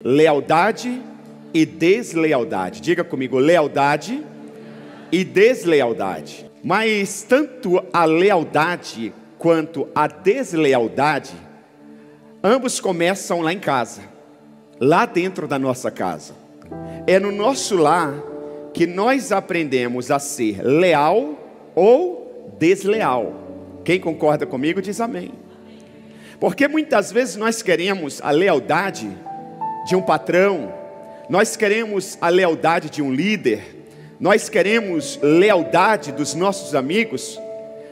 Lealdade e deslealdade. Diga comigo, lealdade e deslealdade. Mas tanto a lealdade quanto a deslealdade, ambos começam lá em casa, lá dentro da nossa casa. É no nosso lar que nós aprendemos a ser leal ou desleal. Quem concorda comigo diz amém. Porque muitas vezes nós queremos a lealdade de um patrão, nós queremos a lealdade de um líder, nós queremos lealdade dos nossos amigos,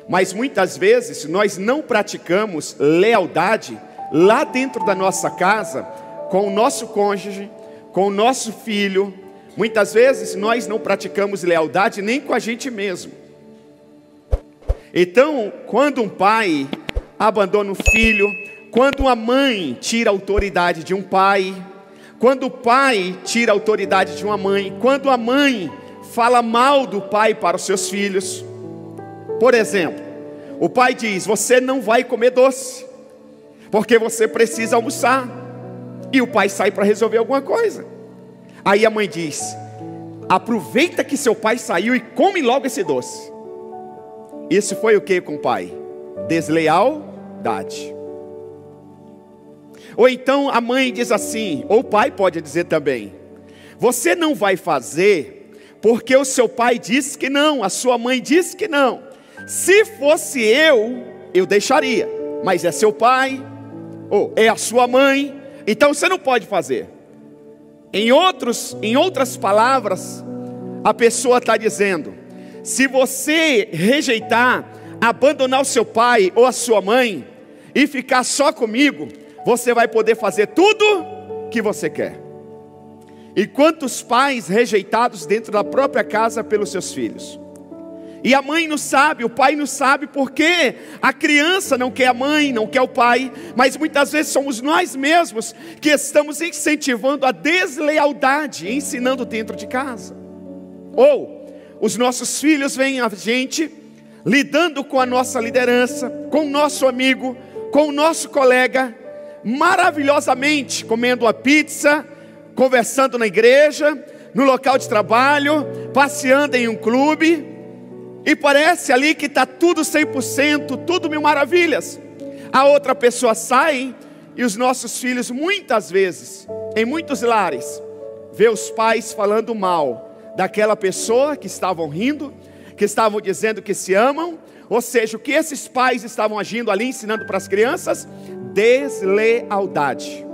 mas muitas vezes nós não praticamos lealdade lá dentro da nossa casa, com o nosso cônjuge, com o nosso filho. Muitas vezes nós não praticamos lealdade nem com a gente mesmo. Então, quando um pai abandona o filho, quando uma mãe tira a autoridade de um pai, quando o pai tira a autoridade de uma mãe, quando a mãe fala mal do pai para os seus filhos. Por exemplo, o pai diz: você não vai comer doce, porque você precisa almoçar. E o pai sai para resolver alguma coisa. Aí a mãe diz: aproveita que seu pai saiu e come logo esse doce. Isso foi o que com o pai? Deslealdade. Ou então a mãe diz assim, ou o pai pode dizer também: você não vai fazer porque o seu pai disse que não, a sua mãe disse que não. Se fosse eu deixaria, mas é seu pai, ou é a sua mãe, então você não pode fazer. Em outras palavras, a pessoa está dizendo: se você rejeitar, abandonar o seu pai ou a sua mãe e ficar só comigo, você vai poder fazer tudo que você quer. E quantos pais rejeitados dentro da própria casa pelos seus filhos? E a mãe não sabe, o pai não sabe, porque a criança não quer a mãe, não quer o pai, mas muitas vezes somos nós mesmos que estamos incentivando a deslealdade, ensinando dentro de casa. Ou os nossos filhos veem a gente lidando com a nossa liderança, com o nosso amigo, com o nosso colega, maravilhosamente, comendo uma pizza, conversando na igreja, no local de trabalho, passeando em um clube, e parece ali que está tudo 100%, tudo mil maravilhas. A outra pessoa sai, e os nossos filhos muitas vezes, em muitos lares, vê os pais falando mal daquela pessoa que estavam rindo, que estavam dizendo que se amam. Ou seja, o que esses pais estavam agindo ali, ensinando para as crianças? Deslealdade.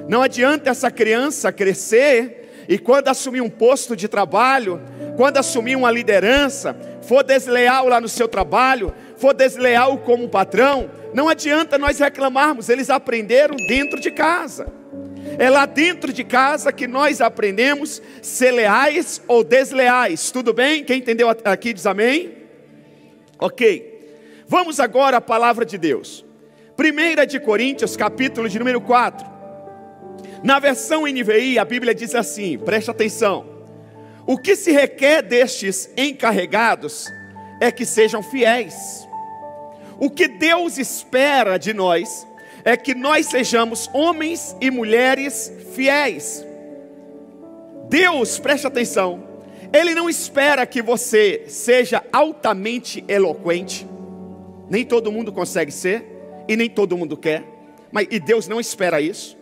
Não adianta essa criança crescer e quando assumir um posto de trabalho, quando assumir uma liderança, for desleal lá no seu trabalho, for desleal como patrão, não adianta nós reclamarmos, eles aprenderam dentro de casa. É lá dentro de casa que nós aprendemos ser leais ou desleais. Tudo bem? Quem entendeu aqui diz amém? Ok. Vamos agora à palavra de Deus. 1 de Coríntios, capítulo de número 4. Na versão NVI, a Bíblia diz assim, preste atenção: o que se requer destes encarregados é que sejam fiéis. O que Deus espera de nós é que nós sejamos homens e mulheres fiéis. Deus, preste atenção, Ele não espera que você seja altamente eloquente. Nem todo mundo consegue ser, e nem todo mundo quer, e Deus não espera isso.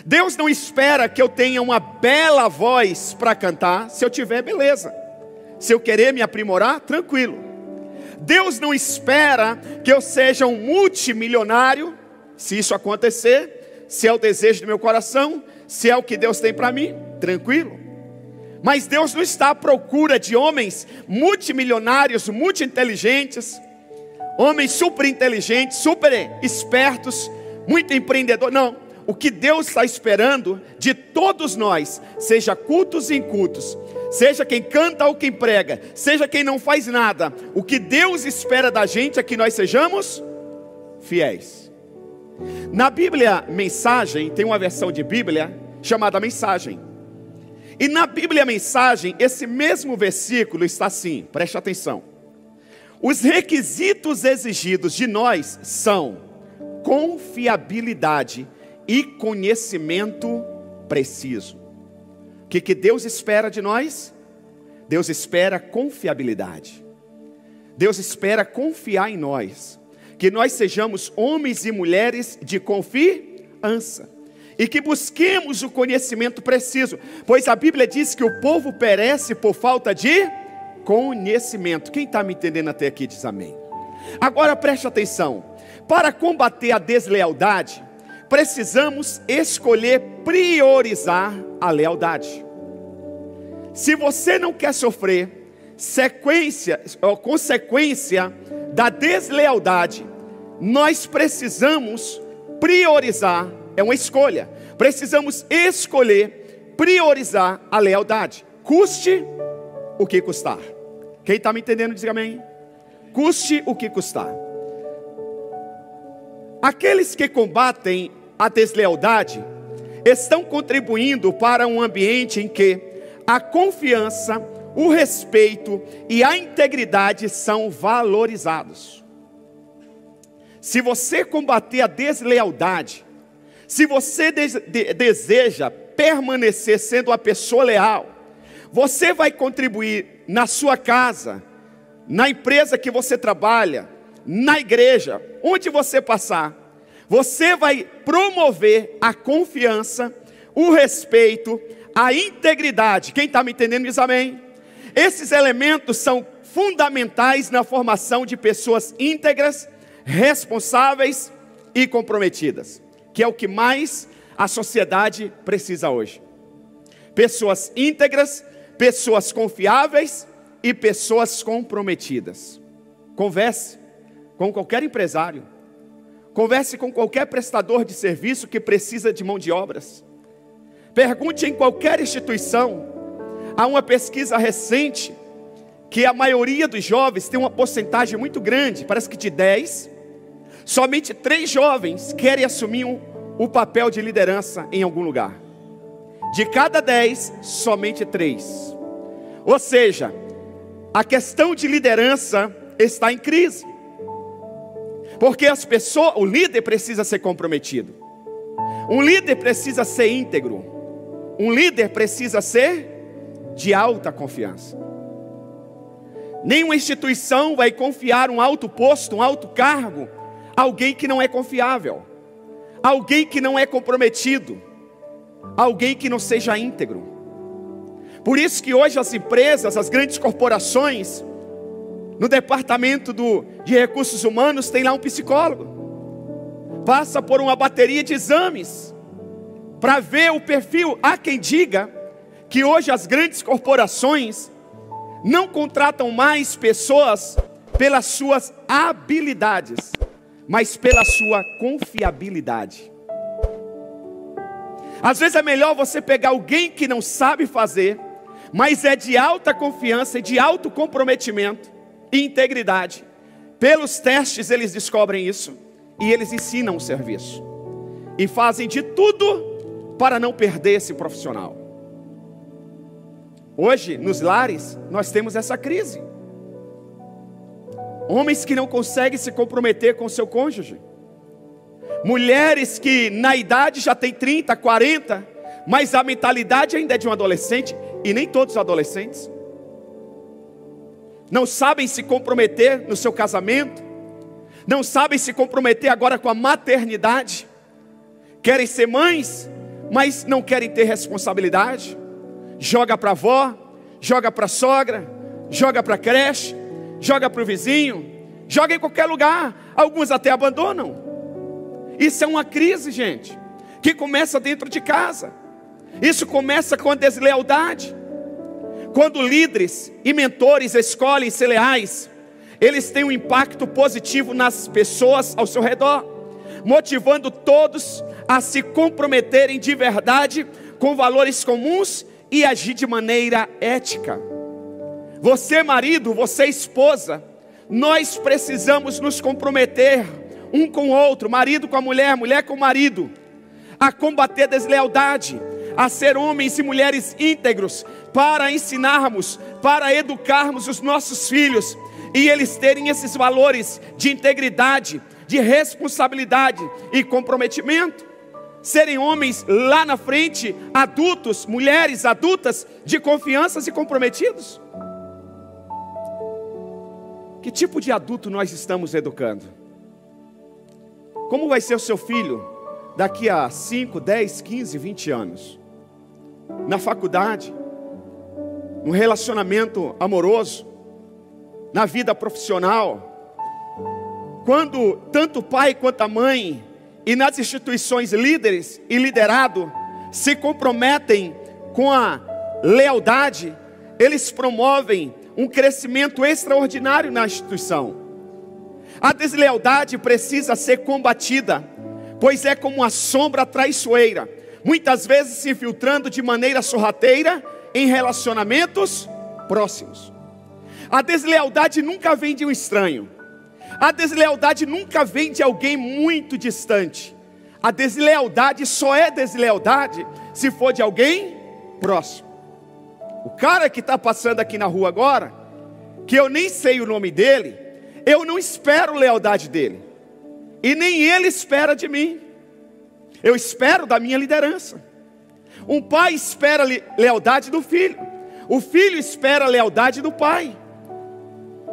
Deus não espera que eu tenha uma bela voz para cantar. Se eu tiver, beleza. Se eu querer me aprimorar, tranquilo. Deus não espera que eu seja um multimilionário. Se isso acontecer, se é o desejo do meu coração, se é o que Deus tem para mim, tranquilo. Mas Deus não está à procura de homens multimilionários, muito inteligentes, homens super inteligentes, super espertos, muito empreendedores. Não. O que Deus está esperando de todos nós, seja cultos e incultos, seja quem canta ou quem prega, seja quem não faz nada, o que Deus espera da gente é que nós sejamos fiéis. Na Bíblia Mensagem, tem uma versão de Bíblia chamada Mensagem. E na Bíblia Mensagem, esse mesmo versículo está assim, preste atenção: os requisitos exigidos de nós são confiabilidade e conhecimento preciso. O que Deus espera de nós? Deus espera confiabilidade. Deus espera confiar em nós. Que nós sejamos homens e mulheres de confiança. E que busquemos o conhecimento preciso. Pois a Bíblia diz que o povo perece por falta de conhecimento. Quem está me entendendo até aqui diz amém. Agora preste atenção. Para combater a deslealdade, precisamos escolher priorizar a lealdade. Se você não quer sofrer consequência da deslealdade, nós precisamos priorizar, é uma escolha. Precisamos escolher priorizar a lealdade. Custe o que custar. Quem está me entendendo diz amém. Custe o que custar. Aqueles que combatem a deslealdade estão contribuindo para um ambiente em que a confiança, o respeito e a integridade são valorizados. Se você combater a deslealdade, se você deseja permanecer sendo uma pessoa leal, você vai contribuir na sua casa, na empresa que você trabalha, na igreja, onde você passar. Você vai promover a confiança, o respeito, a integridade. Quem está me entendendo diz amém. Esses elementos são fundamentais na formação de pessoas íntegras, responsáveis e comprometidas, que é o que mais a sociedade precisa hoje. Pessoas íntegras, pessoas confiáveis e pessoas comprometidas. Converse com qualquer empresário, converse com qualquer prestador de serviço que precisa de mão de obras. Pergunte em qualquer instituição. Há uma pesquisa recente que a maioria dos jovens tem uma porcentagem muito grande, parece que de 10, somente 3 jovens querem assumir o papel de liderança em algum lugar. De cada 10, somente 3. Ou seja, a questão de liderança está em crise. Porque o líder precisa ser comprometido. Um líder precisa ser íntegro. Um líder precisa ser de alta confiança. Nenhuma instituição vai confiar um alto posto, um alto cargo, a alguém que não é confiável, alguém que não é comprometido, alguém que não seja íntegro. Por isso que hoje as empresas, as grandes corporações, no departamento de recursos humanos tem lá um psicólogo. Passa por uma bateria de exames para ver o perfil. Há quem diga que hoje as grandes corporações não contratam mais pessoas pelas suas habilidades, mas pela sua confiabilidade. Às vezes é melhor você pegar alguém que não sabe fazer, mas é de alta confiança e de alto comprometimento e integridade. Pelos testes eles descobrem isso e eles ensinam o serviço e fazem de tudo para não perder esse profissional. Hoje nos lares nós temos essa crise. Homens que não conseguem se comprometer com seu cônjuge, mulheres que na idade já tem 30, 40, mas a mentalidade ainda é de um adolescente. E nem todos os adolescentes não sabem se comprometer no seu casamento, não sabem se comprometer agora com a maternidade. Querem ser mães, mas não querem ter responsabilidade. Joga para a avó, joga para a sogra, joga para a creche, joga para o vizinho, joga em qualquer lugar. Alguns até abandonam. Isso é uma crise, gente, que começa dentro de casa. Isso começa com a deslealdade. Quando líderes e mentores escolhem ser leais, eles têm um impacto positivo nas pessoas ao seu redor, motivando todos a se comprometerem de verdade com valores comuns e agir de maneira ética. Você marido, você esposa, nós precisamos nos comprometer um com o outro, marido com a mulher, mulher com o marido, a combater a deslealdade, a ser homens e mulheres íntegros, para ensinarmos, para educarmos os nossos filhos, e eles terem esses valores de integridade, de responsabilidade e comprometimento. serem homens lá na frente, adultos, mulheres adultas, de confiança e comprometidos? Que tipo de adulto nós estamos educando? Como vai ser o seu filho daqui a 5, 10, 15, 20 anos? Na faculdade, no relacionamento amoroso, na vida profissional, quando tanto o pai quanto a mãe e nas instituições líderes e liderado se comprometem com a lealdade, eles promovem um crescimento extraordinário na instituição. A deslealdade precisa ser combatida, pois é como uma sombra traiçoeira, muitas vezes se infiltrando de maneira sorrateira em relacionamentos próximos. A deslealdade nunca vem de um estranho. A deslealdade nunca vem de alguém muito distante. A deslealdade só é deslealdade se for de alguém próximo. O cara que está passando aqui na rua agora, que eu nem sei o nome dele, eu não espero lealdade dele, e nem ele espera de mim. Eu espero da minha liderança. Um pai espera lealdade do filho, o filho espera a lealdade do pai.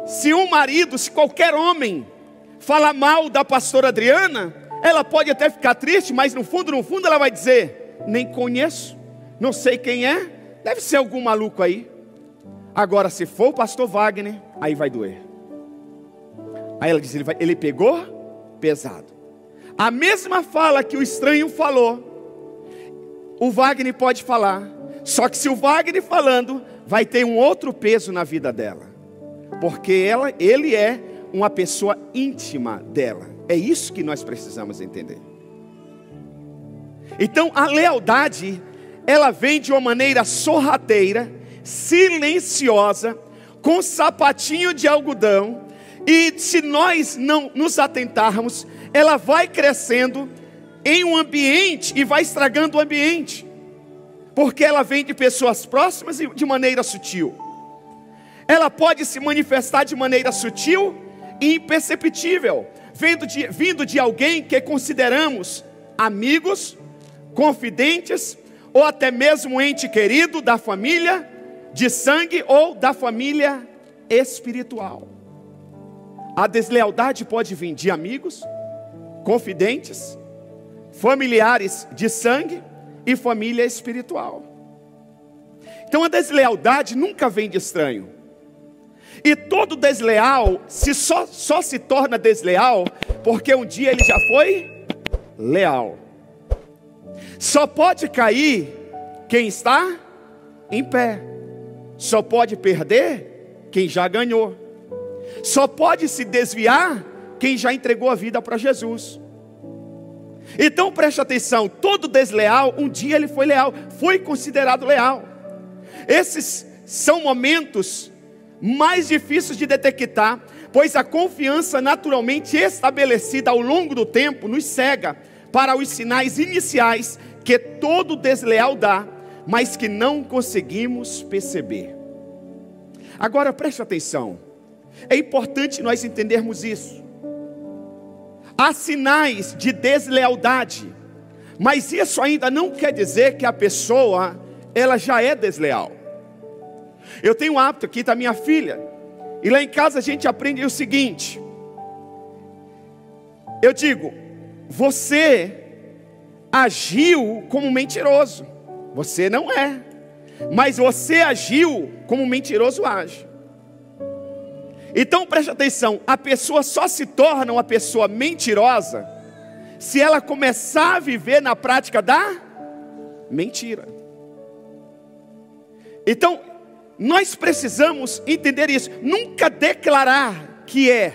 Se um marido, se qualquer homem falar mal da pastora Adriana, ela pode até ficar triste, mas no fundo ela vai dizer: nem conheço, não sei quem é, deve ser algum maluco aí. Agora, se for o pastor Wagner, aí vai doer. Aí ela diz: ele pegou pesado. A mesma fala que o estranho falou, o Wagner pode falar. Só que se o Wagner falando, vai ter um outro peso na vida dela, porque ele é uma pessoa íntima dela. É isso que nós precisamos entender. Então a lealdade, ela vem de uma maneira sorrateira, silenciosa, com sapatinho de algodão, e se nós não nos atentarmos, ela vai crescendo em um ambiente e vai estragando o ambiente, porque ela vem de pessoas próximas e de maneira sutil. Ela pode se manifestar de maneira sutil e imperceptível, vindo de alguém que consideramos amigos, confidentes, ou até mesmo um ente querido da família de sangue ou da família espiritual. A deslealdade pode vir de amigos, confidentes, familiares de sangue e família espiritual. Então a deslealdade nunca vem de estranho. E todo desleal só se torna desleal porque um dia ele já foi leal. Só pode cair quem está em pé. Só pode perder quem já ganhou. Só pode se desviar quem já entregou a vida para Jesus. Então preste atenção, todo desleal, um dia ele foi leal, foi considerado leal. Esses são momentos mais difíceis de detectar, pois a confiança naturalmente estabelecida ao longo do tempo nos cega para os sinais iniciais que todo desleal dá, mas que não conseguimos perceber. Agora preste atenção, é importante nós entendermos isso. Há sinais de deslealdade, mas isso ainda não quer dizer que a pessoa, ela já é desleal. Eu tenho um hábito aqui da minha filha, e lá em casa a gente aprende o seguinte: eu digo, você agiu como mentiroso, você não é, mas você agiu como um mentiroso age. Então preste atenção, a pessoa só se torna uma pessoa mentirosa se ela começar a viver na prática da mentira. Então nós precisamos entender isso, nunca declarar que é,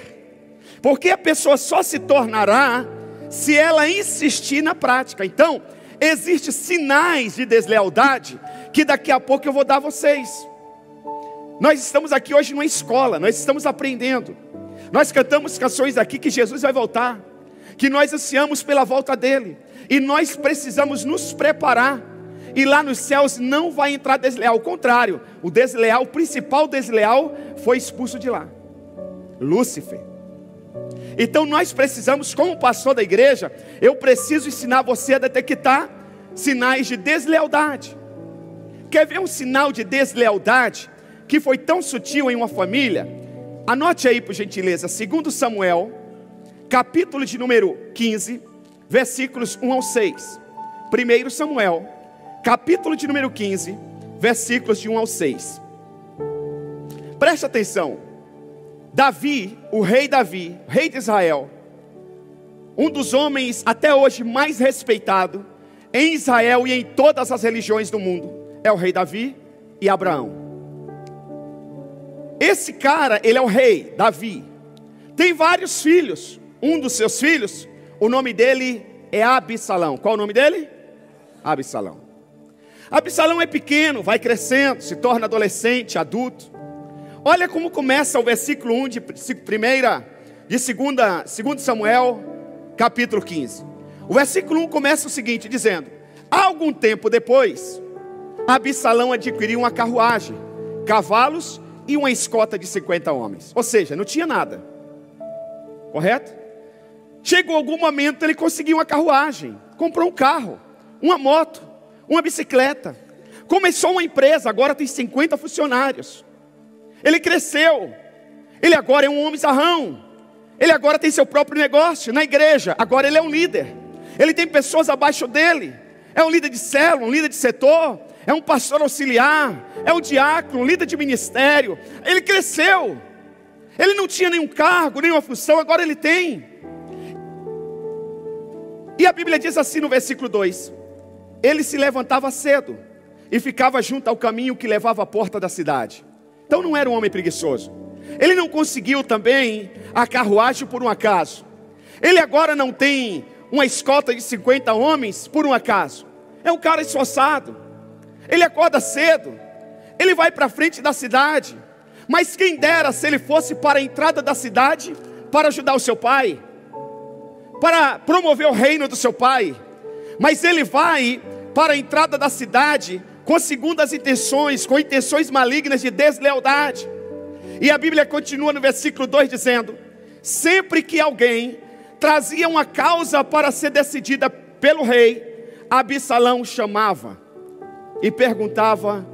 porque a pessoa só se tornará se ela insistir na prática. Então existem sinais de deslealdade que daqui a pouco eu vou dar a vocês. Nós estamos aqui hoje numa escola, nós estamos aprendendo. Nós cantamos canções aqui que Jesus vai voltar, que nós ansiamos pela volta dele, e nós precisamos nos preparar. E lá nos céus não vai entrar desleal, ao contrário, o principal desleal foi expulso de lá, Lúcifer. Então nós precisamos, como pastor da igreja, eu preciso ensinar você a detectar sinais de deslealdade. Quer ver um sinal de deslealdade que foi tão sutil em uma família? Anote aí por gentileza, 2 Samuel, capítulo de número 15, versículos 1 ao 6. 1 Samuel, capítulo de número 15, versículos de 1 ao 6. Preste atenção. Davi, o rei de Israel, um dos homens até hoje mais respeitado em Israel e em todas as religiões do mundo, é o rei Davi e Abraão. Esse cara, ele é o rei, Davi. Tem vários filhos. Um dos seus filhos, o nome dele é Absalão. Qual é o nome dele? Absalão. Absalão é pequeno, vai crescendo, se torna adolescente, adulto. Olha como começa o versículo 1 de 2 Samuel, capítulo 15. O versículo 1 começa o seguinte, dizendo: há algum tempo depois, Absalão adquiriu uma carruagem, cavalos e uma escolta de 50 homens. Ou seja, não tinha nada. Correto? Chegou algum momento, ele conseguiu uma carruagem, comprou um carro, uma moto, uma bicicleta. Começou uma empresa, agora tem 50 funcionários. Ele cresceu. Ele agora é um homem zarrão. Ele agora tem seu próprio negócio na igreja. Agora ele é um líder. Ele tem pessoas abaixo dele. É um líder de célula, um líder de setor. É um pastor auxiliar. É um diácono, um líder de ministério. Ele cresceu. Ele não tinha nenhum cargo, nenhuma função. Agora ele tem. E a Bíblia diz assim no versículo 2: ele se levantava cedo e ficava junto ao caminho que levava à porta da cidade. Então não era um homem preguiçoso. Ele não conseguiu também a carruagem por um acaso. Ele agora não tem uma escolta de 50 homens por um acaso. É um cara esforçado. Ele acorda cedo. Ele vai para frente da cidade. Mas quem dera se ele fosse para a entrada da cidade para ajudar o seu pai, para promover o reino do seu pai. Mas ele vai para a entrada da cidade com segundas intenções, com intenções malignas de deslealdade. E a Bíblia continua no versículo 2 dizendo: sempre que alguém trazia uma causa para ser decidida pelo rei, Absalão chamava e perguntava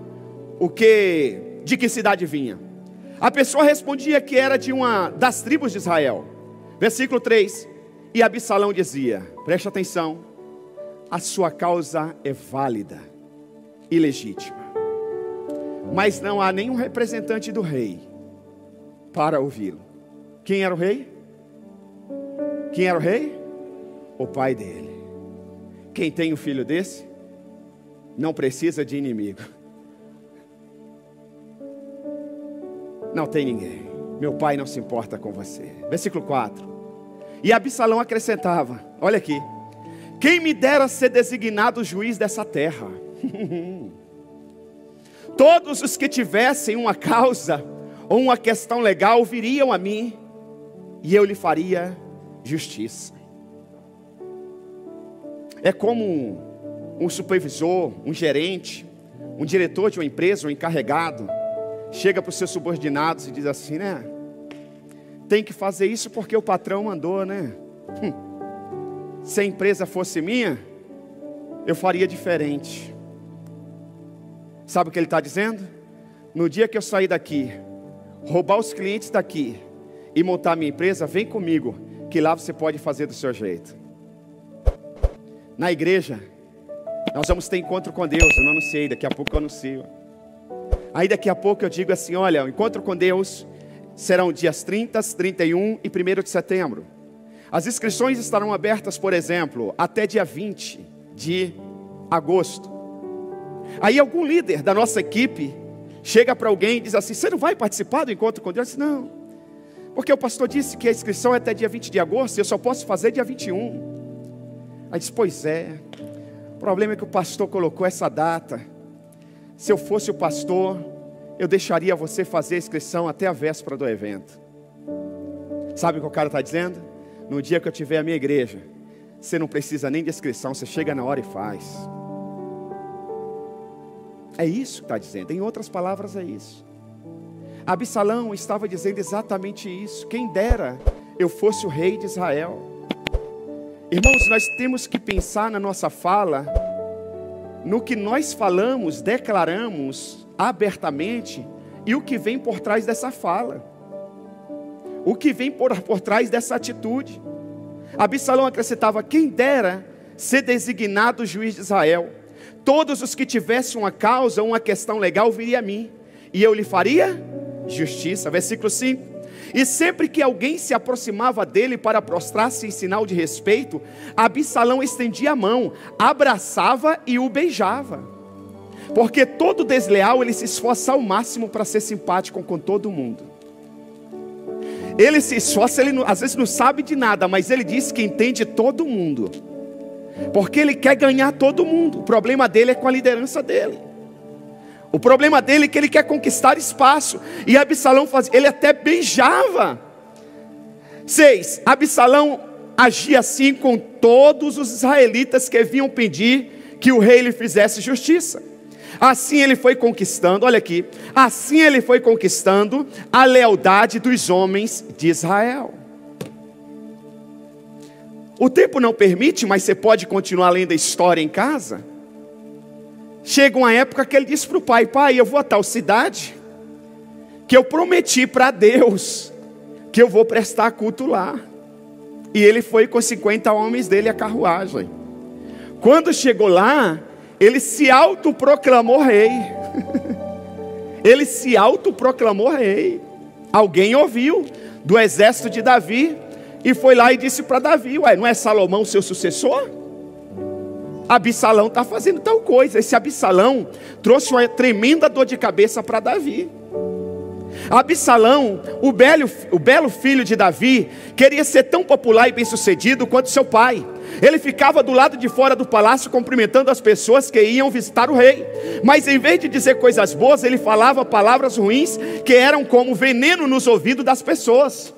de que cidade vinha. A pessoa respondia que era de uma das tribos de Israel. Versículo 3: e Absalão dizia, preste atenção: a sua causa é válida e legítima, mas não há nenhum representante do rei para ouvi-lo. Quem era o rei? Quem era o rei? O pai dele. Quem tem um filho desse não precisa de inimigo. Não tem ninguém. Meu pai não se importa com você. Versículo 4. E Absalão acrescentava, olha aqui: quem me dera ser designado juiz dessa terra. Todos os que tivessem uma causa ou uma questão legal viriam a mim e eu lhe faria justiça. É como um supervisor, um gerente, um diretor de uma empresa, um encarregado, chega para os seus subordinados e diz assim, né? Tem que fazer isso porque o patrão mandou, né? Se a empresa fosse minha, eu faria diferente. Sabe o que ele está dizendo? No dia que eu sair daqui, roubar os clientes daqui e montar a minha empresa, vem comigo, que lá você pode fazer do seu jeito. Na igreja, nós vamos ter encontro com Deus. Eu não anunciei, daqui a pouco eu anuncio. Aí daqui a pouco eu digo assim, olha, o encontro com Deus serão dias 30, 31 e 1º de setembro. As inscrições estarão abertas, por exemplo, até dia 20 de agosto. Aí algum líder da nossa equipe chega para alguém e diz assim, você não vai participar do encontro com Deus? Eu disse, não, porque o pastor disse que a inscrição é até dia 20 de agosto e eu só posso fazer dia 21. Aí disse, pois é, o problema é que o pastor colocou essa data. Se eu fosse o pastor, eu deixaria você fazer a inscrição até a véspera do evento. Sabe o que o cara está dizendo? No dia que eu tiver a minha igreja, você não precisa nem de inscrição, você chega na hora e faz. É isso que está dizendo, em outras palavras é isso. Absalão estava dizendo exatamente isso. Quem dera eu fosse o rei de Israel. Irmãos, nós temos que pensar na nossa fala, no que nós falamos, declaramos abertamente, e o que vem por trás dessa fala, o que vem por trás dessa atitude. Absalão acrescentava: quem dera ser designado juiz de Israel, todos os que tivessem uma causa, uma questão legal, viria a mim, e eu lhe faria justiça. Versículo 5. E sempre que alguém se aproximava dele para prostrar-se em sinal de respeito, Absalão estendia a mão, abraçava e o beijava. Porque todo desleal, ele se esforça ao máximo para ser simpático com todo mundo. Ele se esforça, ele às vezes não sabe de nada, mas ele diz que entende todo mundo, porque ele quer ganhar todo mundo. O problema dele é com a liderança dele. O problema dele é que ele quer conquistar espaço. E Absalão fazia, ele até beijava. 6. Absalão agia assim com todos os israelitas que vinham pedir que o rei lhe fizesse justiça. Assim ele foi conquistando, olha aqui, assim ele foi conquistando a lealdade dos homens de Israel. O tempo não permite, mas você pode continuar lendo a história em casa. Chega uma época que ele disse para o pai: pai, eu vou a tal cidade, que eu prometi para Deus, que eu vou prestar culto lá. E ele foi com 50 homens dele a carruagem. Quando chegou lá, ele se autoproclamou rei. Ele se autoproclamou rei. Alguém ouviu do exército de Davi e foi lá e disse para Davi: ué, não é Salomão seu sucessor? Absalão está fazendo tal coisa. Esse Absalão trouxe uma tremenda dor de cabeça para Davi. Absalão, o belo filho de Davi, queria ser tão popular e bem sucedido quanto seu pai. Ele ficava do lado de fora do palácio cumprimentando as pessoas que iam visitar o rei. Mas em vez de dizer coisas boas, ele falava palavras ruins que eram como veneno nos ouvidos das pessoas.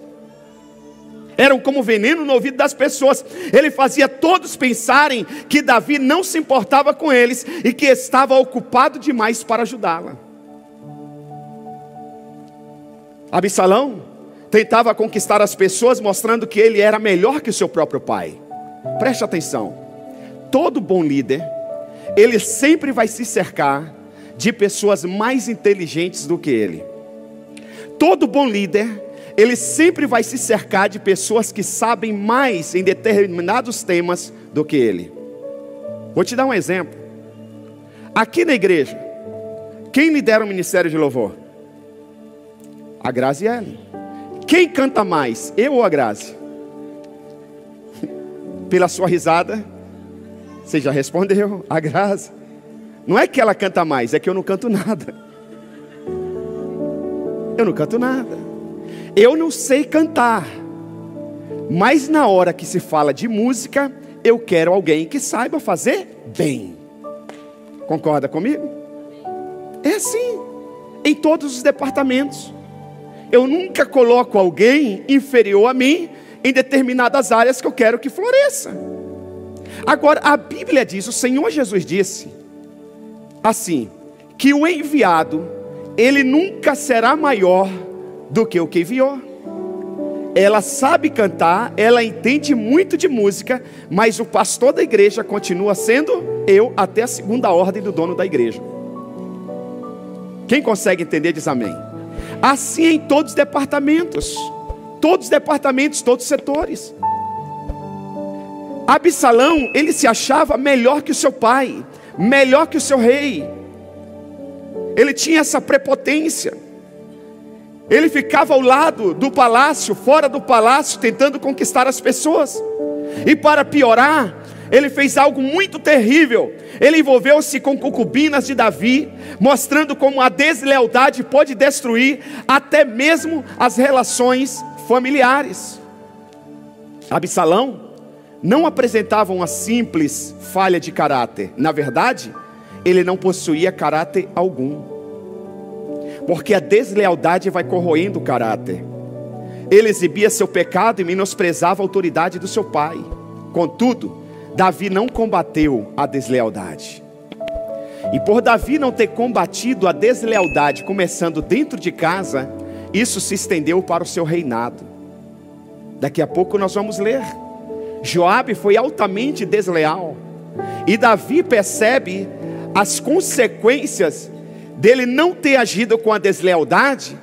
Eram como veneno no ouvido das pessoas. Ele fazia todos pensarem que Davi não se importava com eles e que estava ocupado demais para ajudá-la. Absalão tentava conquistar as pessoas, mostrando que ele era melhor que o seu próprio pai. Preste atenção. Todo bom líder, ele sempre vai se cercar de pessoas mais inteligentes do que ele. Todo bom líder, ele sempre vai se cercar de pessoas que sabem mais em determinados temas do que ele. Vou te dar um exemplo. Aqui na igreja, quem lidera o ministério de louvor? A Graziele. Quem canta mais, eu ou a Grazi? Pela sua risada, você já respondeu, a Grazi. Não é que ela canta mais, é que eu não canto nada. Eu não canto nada. Eu não sei cantar, mas na hora que se fala de música, eu quero alguém que saiba fazer bem. Concorda comigo? É assim, em todos os departamentos. Eu nunca coloco alguém inferior a mim em determinadas áreas que eu quero que floresça. Agora, a Bíblia diz, o Senhor Jesus disse assim, que o enviado, ele nunca será maior do que o que enviou. Ela sabe cantar, ela entende muito de música, mas o pastor da igreja continua sendo eu até a segunda ordem do dono da igreja. Quem consegue entender diz amém. Assim em todos os departamentos, todos os setores. Absalão, ele se achava melhor que o seu pai, melhor que o seu rei. Ele tinha essa prepotência. Ele ficava ao lado do palácio, fora do palácio, tentando conquistar as pessoas. E para piorar, ele fez algo muito terrível. Ele envolveu-se com concubinas de Davi, mostrando como a deslealdade pode destruir até mesmo as relações familiares. Absalão não apresentava uma simples falha de caráter. Na verdade, ele não possuía caráter algum. Porque a deslealdade vai corroendo o caráter. Ele exibia seu pecado e menosprezava a autoridade do seu pai. Contudo, Davi não combateu a deslealdade. E por Davi não ter combatido a deslealdade, começando dentro de casa, isso se estendeu para o seu reinado. Daqui a pouco nós vamos ler. Joabe foi altamente desleal, e Davi percebe as consequências dele não ter agido com a deslealdade.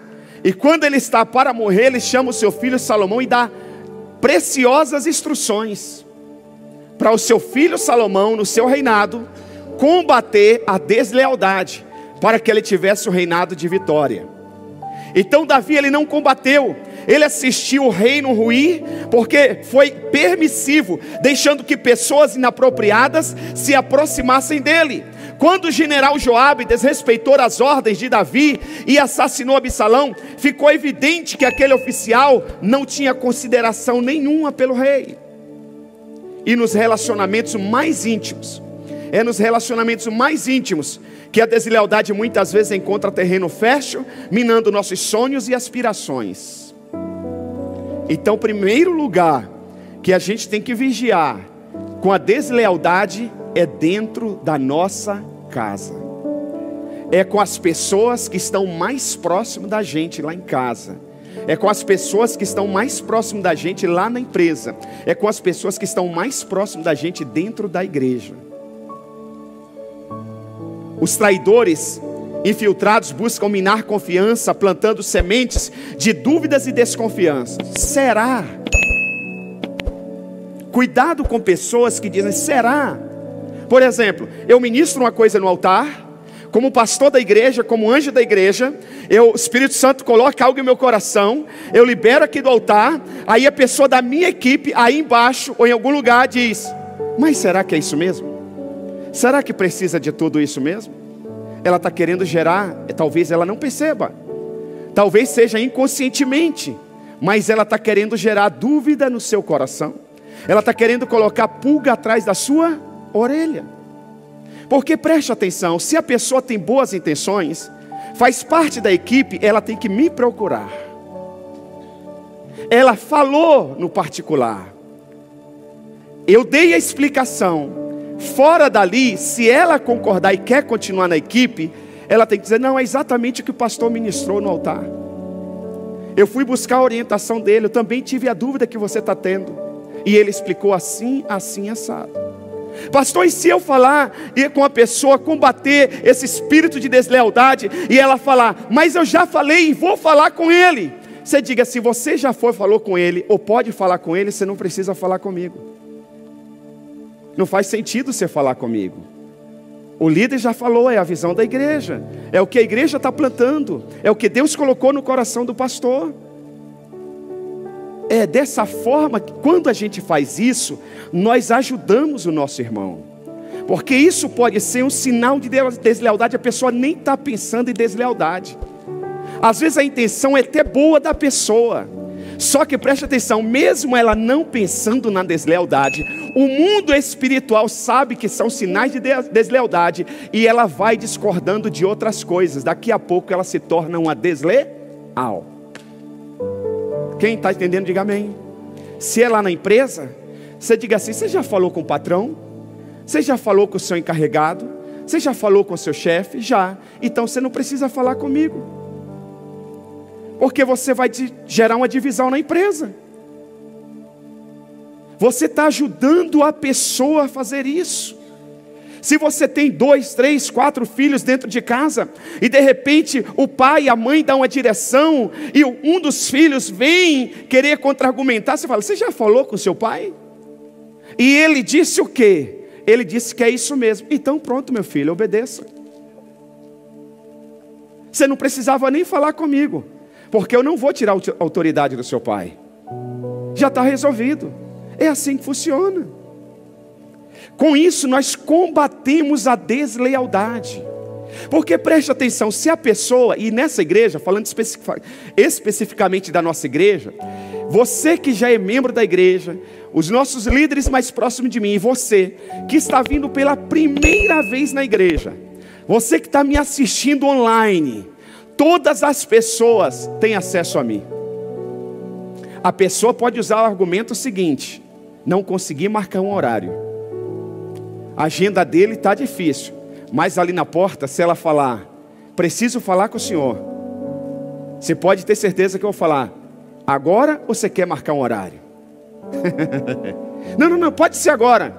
E quando ele está para morrer, ele chama o seu filho Salomão e dá preciosas instruções para o seu filho Salomão, no seu reinado, combater a deslealdade, para que ele tivesse o reinado de vitória. Então Davi, ele não combateu, ele assistiu o reino ruir, porque foi permissivo, deixando que pessoas inapropriadas se aproximassem dele. Quando o general Joabe desrespeitou as ordens de Davi e assassinou Absalão, ficou evidente que aquele oficial não tinha consideração nenhuma pelo rei. E nos relacionamentos mais íntimos, que a deslealdade muitas vezes encontra terreno fértil, minando nossos sonhos e aspirações. Então, primeiro lugar que a gente tem que vigiar com a deslealdade é dentro da nossa casa. É com as pessoas que estão mais próximas da gente lá em casa. É com as pessoas que estão mais próximas da gente lá na empresa. É com as pessoas que estão mais próximas da gente dentro da igreja. Os traidores infiltrados buscam minar confiança, plantando sementes de dúvidas e desconfiança. Será? Cuidado com pessoas que dizem será. Por exemplo, eu ministro uma coisa no altar, como pastor da igreja, como anjo da igreja, o Espírito Santo coloca algo em meu coração, eu libero aqui do altar, aí a pessoa da minha equipe, aí embaixo, ou em algum lugar diz, mas será que é isso mesmo? Será que precisa de tudo isso mesmo? Ela está querendo gerar, talvez ela não perceba, talvez seja inconscientemente, mas ela está querendo gerar dúvida no seu coração, ela está querendo colocar pulga atrás da sua orelha. Porque preste atenção, se a pessoa tem boas intenções, faz parte da equipe, ela tem que me procurar. Ela falou no particular, eu dei a explicação. Fora dali, se ela concordar e quer continuar na equipe, ela tem que dizer, não, é exatamente o que o pastor ministrou no altar. Eu fui buscar a orientação dele, eu também tive a dúvida que você está tendo. E ele explicou assim, assim, assado. Pastor, e se eu falar e com a pessoa combater esse espírito de deslealdade, e ela falar, mas eu já falei e vou falar com ele. Você diga, se você já falou com ele, ou pode falar com ele, você não precisa falar comigo. Não faz sentido você falar comigo. O líder já falou, é a visão da igreja. É o que a igreja está plantando. É o que Deus colocou no coração do pastor. É dessa forma que quando a gente faz isso, nós ajudamos o nosso irmão. Porque isso pode ser um sinal de deslealdade. A pessoa nem está pensando em deslealdade. Às vezes a intenção é até boa da pessoa. Só que preste atenção, mesmo ela não pensando na deslealdade, o mundo espiritual sabe que são sinais de deslealdade, e ela vai discordando de outras coisas. Daqui a pouco ela se torna uma desleal. Quem está entendendo, diga amém. Se é lá na empresa, você diga assim, você já falou com o patrão? Você já falou com o seu encarregado? Você já falou com o seu chefe? Já. Então você não precisa falar comigo. Porque você vai gerar uma divisão na empresa. Você está ajudando a pessoa a fazer isso. Se você tem 2, 3, 4 filhos dentro de casa, e de repente o pai e a mãe dão uma direção, e um dos filhos vem querer contra-argumentar, você fala, você já falou com seu pai? E ele disse o quê? Ele disse que é isso mesmo. Então pronto, meu filho, obedeça. Você não precisava nem falar comigo, porque eu não vou tirar a autoridade do seu pai. Já está resolvido. É assim que funciona. Com isso nós combatemos a deslealdade. Porque preste atenção, se a pessoa, e nessa igreja, falando especificamente da nossa igreja, você que já é membro da igreja, os nossos líderes mais próximos de mim, e você que está vindo pela primeira vez na igreja, você que está me assistindo online, todas as pessoas têm acesso a mim. A pessoa pode usar o argumento seguinte: não consegui marcar um horário, a agenda dele está difícil, mas ali na porta, se ela falar, preciso falar com o senhor, você pode ter certeza que eu vou falar, agora ou você quer marcar um horário? Não, pode ser agora.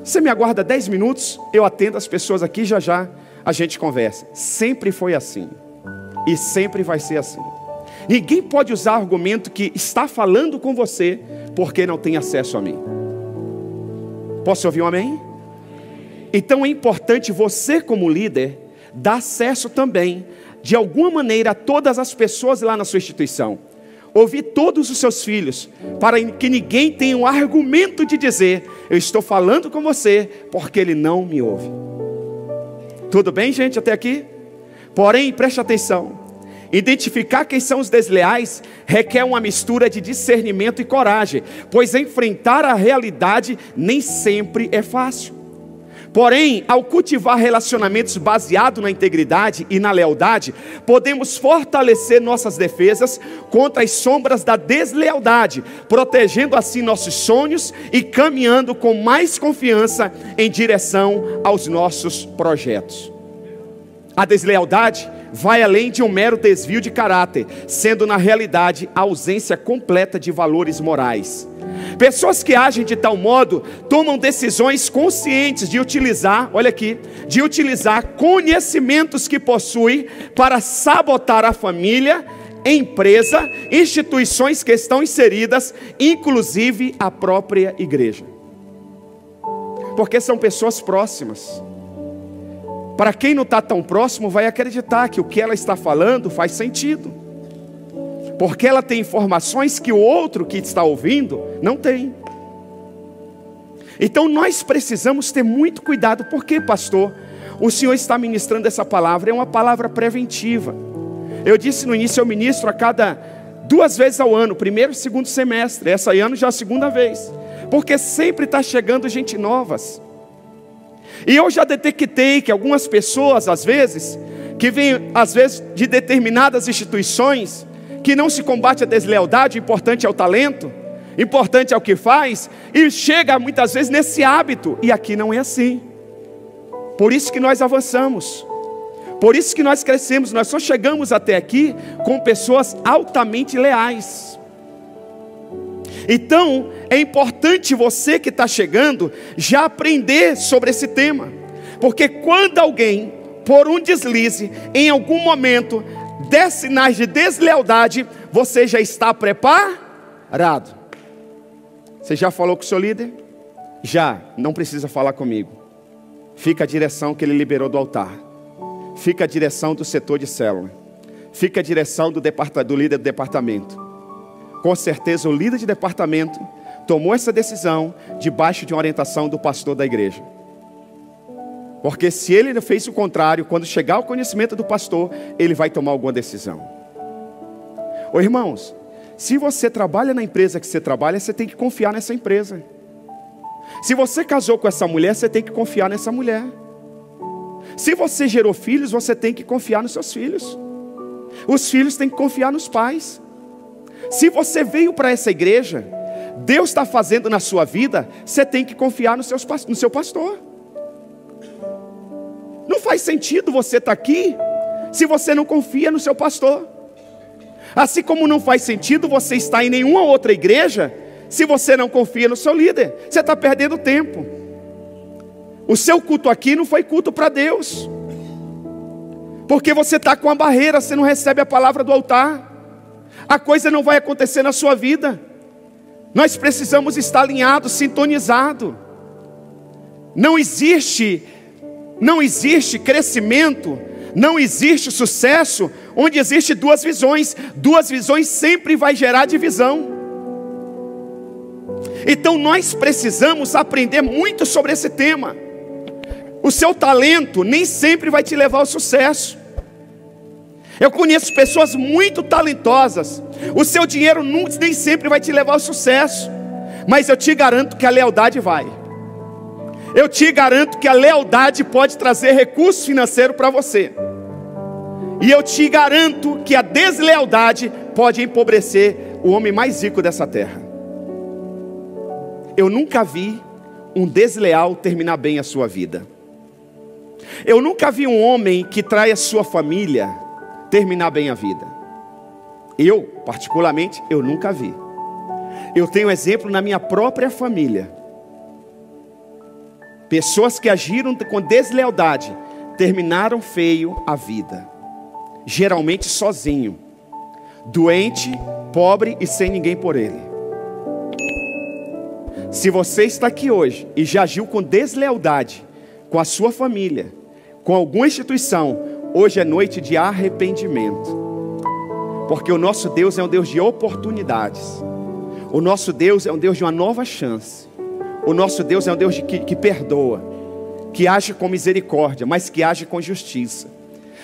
Você me aguarda 10 minutos, eu atendo as pessoas aqui, já a gente conversa. Sempre foi assim. E sempre vai ser assim. Ninguém pode usar argumento que está falando com você porque não tem acesso a mim. Posso ouvir um amém? Então é importante você, como líder, dar acesso também, de alguma maneira, a todas as pessoas lá na sua instituição. Ouvir todos os seus filhos, para que ninguém tenha um argumento de dizer: eu estou falando com você porque ele não me ouve. Tudo bem, gente, até aqui? Porém, preste atenção. Identificar quem são os desleais requer uma mistura de discernimento e coragem, pois enfrentar a realidade nem sempre é fácil. Porém, ao cultivar relacionamentos baseados na integridade e na lealdade, podemos fortalecer nossas defesas contra as sombras da deslealdade, protegendo assim nossos sonhos e caminhando com mais confiança em direção aos nossos projetos. A deslealdade vai além de um mero desvio de caráter, sendo na realidade a ausência completa de valores morais. Pessoas que agem de tal modo tomam decisões conscientes de utilizar, olha aqui, de utilizar conhecimentos que possuem para sabotar a família, empresa, instituições que estão inseridas, inclusive a própria igreja. Porque são pessoas próximas. Para quem não está tão próximo, vai acreditar que o que ela está falando faz sentido. Porque ela tem informações que o outro que está ouvindo não tem. Então nós precisamos ter muito cuidado. Por quê, pastor? O Senhor está ministrando essa palavra, é uma palavra preventiva. Eu disse no início, eu ministro a cada 2 vezes ao ano, primeiro e segundo semestre. Essa ano já é a segunda vez. Porque sempre está chegando gente novas. E eu já detectei que algumas pessoas, às vezes, que vêm, às vezes, de determinadas instituições, que não se combate a deslealdade, o importante é o talento, importante é o que faz, e chega muitas vezes nesse hábito, e aqui não é assim. Por isso que nós avançamos, por isso que nós crescemos, nós só chegamos até aqui com pessoas altamente leais. Então, é importante você que está chegando, já aprender sobre esse tema. Porque quando alguém, por um deslize, em algum momento, der sinais de deslealdade, você já está preparado. Você já falou com o seu líder? Já, não precisa falar comigo. Fica a direção que ele liberou do altar. Fica a direção do setor de célula. Fica a direção do líder do departamento. Com certeza o líder de departamento tomou essa decisão debaixo de uma orientação do pastor da igreja. Porque se ele fez o contrário, quando chegar ao conhecimento do pastor, ele vai tomar alguma decisão. Ô irmãos, se você trabalha na empresa que você trabalha, você tem que confiar nessa empresa. Se você casou com essa mulher, você tem que confiar nessa mulher. Se você gerou filhos, você tem que confiar nos seus filhos. Os filhos têm que confiar nos pais. Se você veio para essa igreja, Deus está fazendo na sua vida, você tem que confiar no seu pastor. Não faz sentido você estar aqui se você não confia no seu pastor. Assim como não faz sentido você estar em nenhuma outra igreja se você não confia no seu líder. Você está perdendo tempo. O seu culto aqui não foi culto para Deus, porque você está com a barreira, você não recebe a palavra do altar. A coisa não vai acontecer na sua vida. Nós precisamos estar alinhados, sintonizados. Não existe crescimento, não existe sucesso onde existe 2 visões. 2 visões sempre vai gerar divisão. Então nós precisamos aprender muito sobre esse tema. O seu talento nem sempre vai te levar ao sucesso. Eu conheço pessoas muito talentosas. O seu dinheiro nem sempre vai te levar ao sucesso. Mas eu te garanto que a lealdade vai. Eu te garanto que a lealdade pode trazer recurso financeiro para você. E eu te garanto que a deslealdade pode empobrecer o homem mais rico dessa terra. Eu nunca vi um desleal terminar bem a sua vida. Eu nunca vi um homem que trai a sua família terminar bem a vida. Eu, particularmente, eu nunca vi. Eu tenho exemplo na minha própria família. Pessoas que agiram com deslealdade terminaram feio a vida. Geralmente sozinho, doente, pobre e sem ninguém por ele. Se você está aqui hoje e já agiu com deslealdade com a sua família, com alguma instituição, hoje é noite de arrependimento. Porque o nosso Deus é um Deus de oportunidades. O nosso Deus é um Deus de uma nova chance. O nosso Deus é um Deus que perdoa, que age com misericórdia, mas que age com justiça.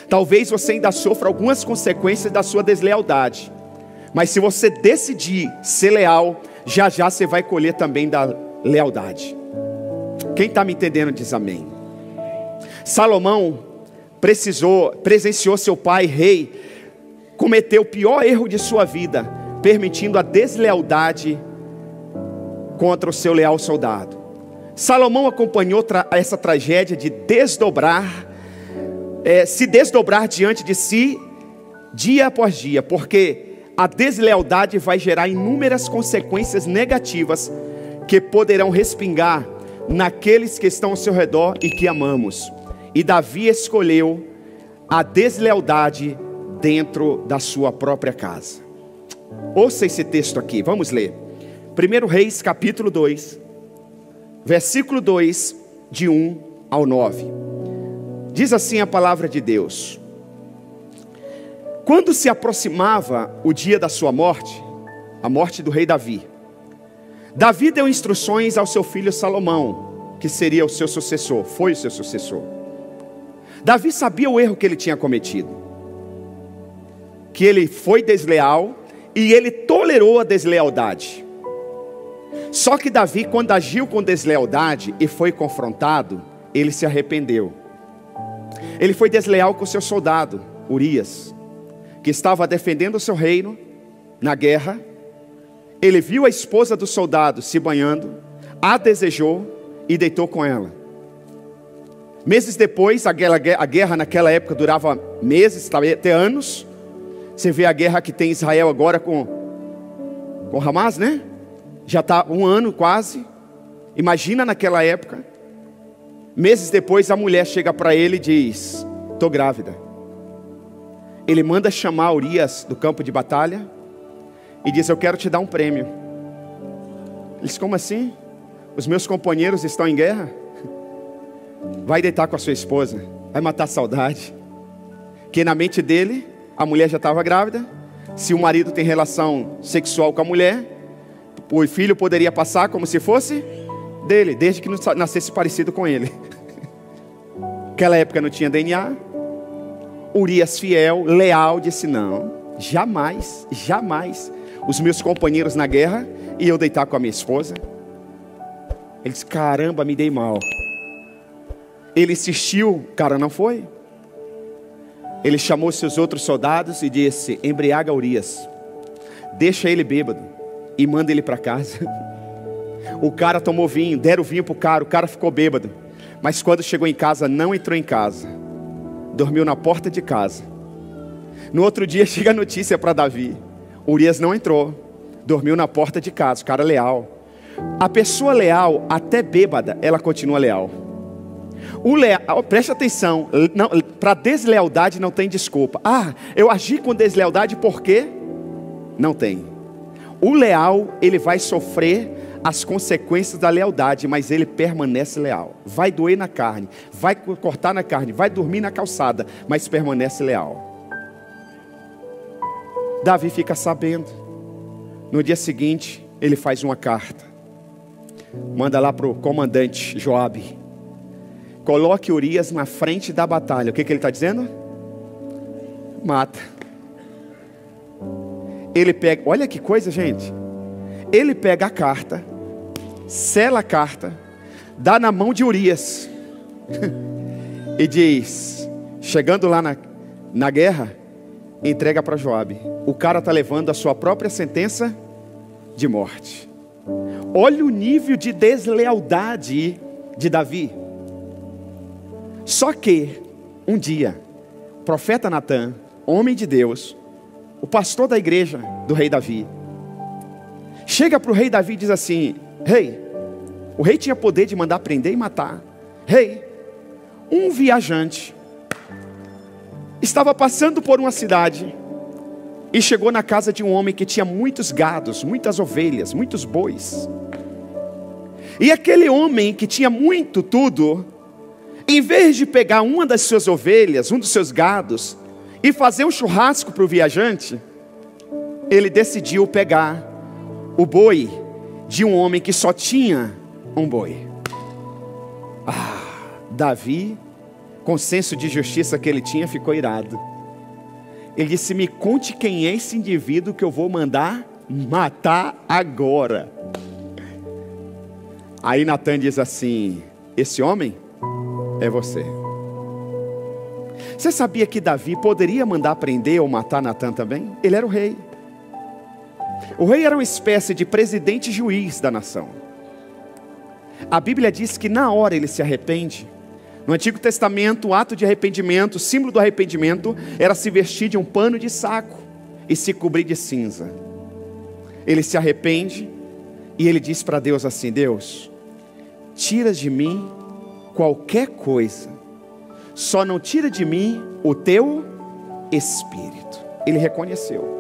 Talvez você ainda sofra algumas consequências da sua deslealdade, mas se você decidir ser leal, já já você vai colher também da lealdade. Quem está me entendendo diz amém. Salomão presenciou seu pai rei cometer o pior erro de sua vida, permitindo a deslealdade contra o seu leal soldado. Salomão acompanhou essa tragédia de se desdobrar diante de si, dia após dia, porque a deslealdade vai gerar inúmeras consequências negativas que poderão respingar naqueles que estão ao seu redor e que amamos. E Davi escolheu a deslealdade dentro da sua própria casa. Ouça esse texto aqui, vamos ler. 1 Reis capítulo 2, versículo 2, de 1 ao 9. Diz assim a palavra de Deus: quando se aproximava o dia da sua morte, a morte do rei Davi, Davi deu instruções ao seu filho Salomão, que seria o seu sucessor, foi o seu sucessor. Davi sabia o erro que ele tinha cometido, que ele foi desleal e ele tolerou a deslealdade. Só que Davi, quando agiu com deslealdade e foi confrontado, ele se arrependeu. Ele foi desleal com seu soldado, Urias, que estava defendendo o seu reino na guerra. Ele viu a esposa do soldado se banhando, a desejou e deitou com ela. Meses depois, a guerra naquela época durava meses, até anos. Você vê a guerra que tem Israel agora com Hamas, né? Já está 1 ano quase. Imagina naquela época. Meses depois a mulher chega para ele e diz: estou grávida. Ele manda chamar Urias do campo de batalha e diz: eu quero te dar um prêmio. Ele diz: como assim? Os meus companheiros estão em guerra? Vai deitar com a sua esposa, vai matar a saudade. Que na mente dele, a mulher já estava grávida. Se o marido tem relação sexual com a mulher, o filho poderia passar como se fosse dele, desde que não nascesse parecido com ele. Naquela época não tinha DNA. Urias, fiel, leal, disse: não, jamais, jamais os meus companheiros na guerra e eu deitar com a minha esposa. Ele disse: caramba, me dei mal. Ele insistiu, o cara não foi. Ele chamou seus outros soldados e disse: embriaga Urias, deixa ele bêbado e manda ele para casa. O cara tomou vinho, deram vinho para o cara ficou bêbado. Mas quando chegou em casa, não entrou em casa, dormiu na porta de casa. No outro dia chega a notícia para Davi: Urias não entrou, dormiu na porta de casa. O cara leal. A pessoa leal, até bêbada, ela continua leal. O leal, preste atenção, para deslealdade não tem desculpa. Ah, eu agi com deslealdade porque não tem. O leal, ele vai sofrer as consequências da lealdade, mas ele permanece leal. Vai doer na carne, vai cortar na carne, vai dormir na calçada, mas permanece leal. Davi fica sabendo. No dia seguinte, ele faz uma carta, manda lá para o comandante Joabe: coloque Urias na frente da batalha. O que ele está dizendo? Mata. Ele pega, olha que coisa, gente. Ele pega a carta, sela a carta, dá na mão de Urias e diz, chegando lá na guerra, entrega para Joabe. O cara está levando a sua própria sentença de morte. Olha o nível de deslealdade de Davi. Só que um dia, o profeta Natã, homem de Deus, o pastor da igreja do rei Davi, chega para o rei Davi e diz assim: rei, o rei tinha poder de mandar prender e matar. Rei, um viajante estava passando por uma cidade e chegou na casa de um homem que tinha muitos gados, muitas ovelhas, muitos bois. E aquele homem que tinha muito tudo, em vez de pegar uma das suas ovelhas, um dos seus gados, e fazer um churrasco para o viajante, ele decidiu pegar o boi de um homem que só tinha um boi. Davi, com o senso de justiça que ele tinha, ficou irado. Ele disse: me conte quem é esse indivíduo que eu vou mandar matar agora. Aí Natan diz assim: esse homem é você. Você sabia que Davi poderia mandar prender ou matar Natan também? Ele era o rei. O rei era uma espécie de presidente juiz da nação. A Bíblia diz que na hora ele se arrepende. No Antigo Testamento, o ato de arrependimento, o símbolo do arrependimento, era se vestir de um pano de saco e se cobrir de cinza. Ele se arrepende e ele diz para Deus assim: Deus, tira de mim qualquer coisa, só não tira de mim o teu Espírito. Ele reconheceu.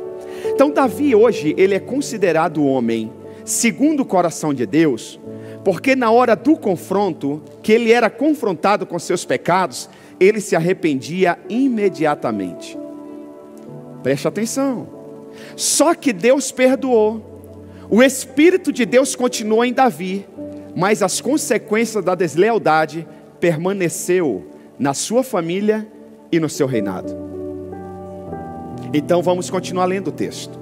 Então Davi hoje, ele é considerado o homem segundo o coração de Deus, porque na hora do confronto, que ele era confrontado com seus pecados, ele se arrependia imediatamente. Preste atenção. Só que Deus perdoou. O Espírito de Deus continuou em Davi, mas as consequências da deslealdade permaneceu na sua família e no seu reinado. Então vamos continuar lendo o texto.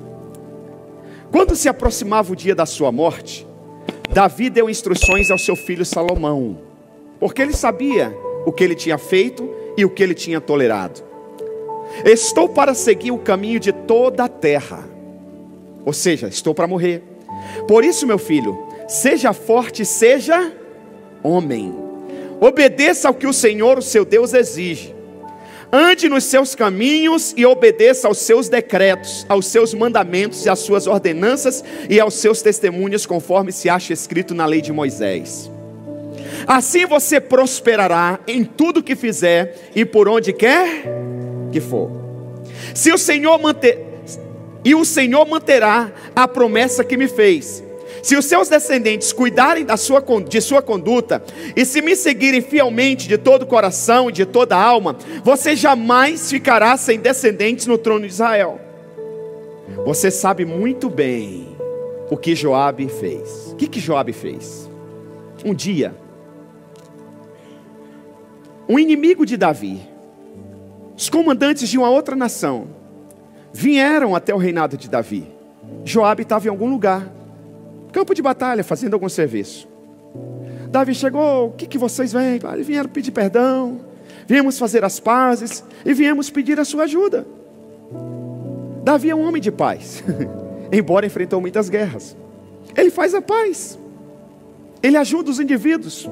Quando se aproximava o dia da sua morte, Davi deu instruções ao seu filho Salomão, porque ele sabia o que ele tinha feito e o que ele tinha tolerado. Estou para seguir o caminho de toda a terra, ou seja, estou para morrer. Por isso, meu filho, seja forte, seja homem. Obedeça ao que o Senhor, o seu Deus, exige. Ande nos seus caminhos e obedeça aos seus decretos, aos seus mandamentos e às suas ordenanças e aos seus testemunhos, conforme se acha escrito na lei de Moisés. Assim você prosperará em tudo que fizer e por onde quer que for. O Senhor manterá a promessa que me fez. Se os seus descendentes cuidarem de sua conduta e se me seguirem fielmente de todo o coração e de toda a alma, você jamais ficará sem descendentes no trono de Israel. Você sabe muito bem o que Joabe fez. O que Joabe fez? Um dia, um inimigo de Davi, os comandantes de uma outra nação, vieram até o reinado de Davi. Joabe estava em algum lugar, campo de batalha, fazendo algum serviço. Davi chegou: o que vocês vêm? Eles vieram pedir perdão, viemos fazer as pazes e viemos pedir a sua ajuda. Davi é um homem de paz, embora enfrentou muitas guerras. Ele faz a paz, ele ajuda os indivíduos.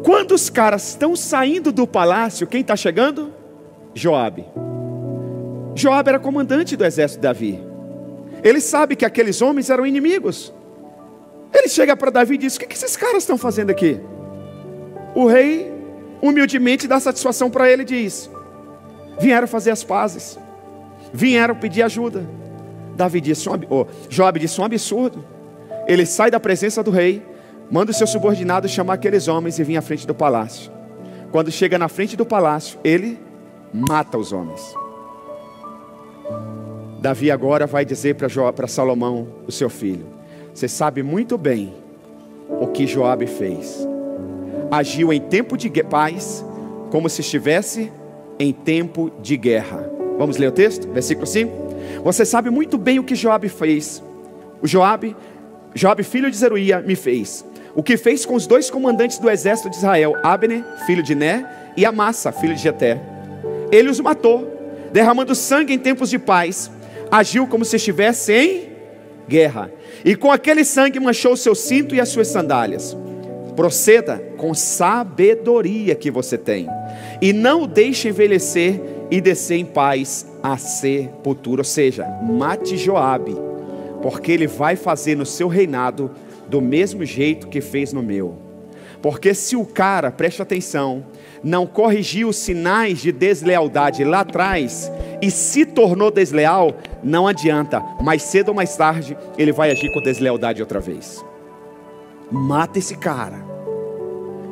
Quando os caras estão saindo do palácio, quem está chegando? Joabe. Joabe era comandante do exército de Davi. Ele sabe que aqueles homens eram inimigos. Ele chega para Davi e diz: o que esses caras estão fazendo aqui? O rei humildemente dá satisfação para ele e diz: vieram fazer as pazes, vieram pedir ajuda. Joabe disse: um absurdo. Ele sai da presença do rei, manda os seus subordinados chamar aqueles homens e vir à frente do palácio. Quando chega na frente do palácio, ele mata os homens. Davi agora vai dizer para Salomão, o seu filho: você sabe muito bem o que Joabe fez. Agiu em tempo de paz, como se estivesse em tempo de guerra. Vamos ler o texto? Versículo 5. Você sabe muito bem o que Joabe fez. O Joabe, filho de Zeruia, me fez. O que fez com os dois comandantes do exército de Israel, Abner, filho de Ner, e Amassa, filho de Jeté. Ele os matou, derramando sangue em tempos de paz. Agiu como se estivesse em guerra, e com aquele sangue manchou o seu cinto e as suas sandálias. Proceda com sabedoria que você tem, e não o deixe envelhecer e descer em paz à sepultura. Ou seja, mate Joabe, porque Ele vai fazer no seu reinado do mesmo jeito que fez no meu. Porque se o cara, preste atenção, não corrigiu os sinais de deslealdade lá atrás e se tornou desleal, não adianta, mais cedo ou mais tarde ele vai agir com deslealdade outra vez. Mata esse cara.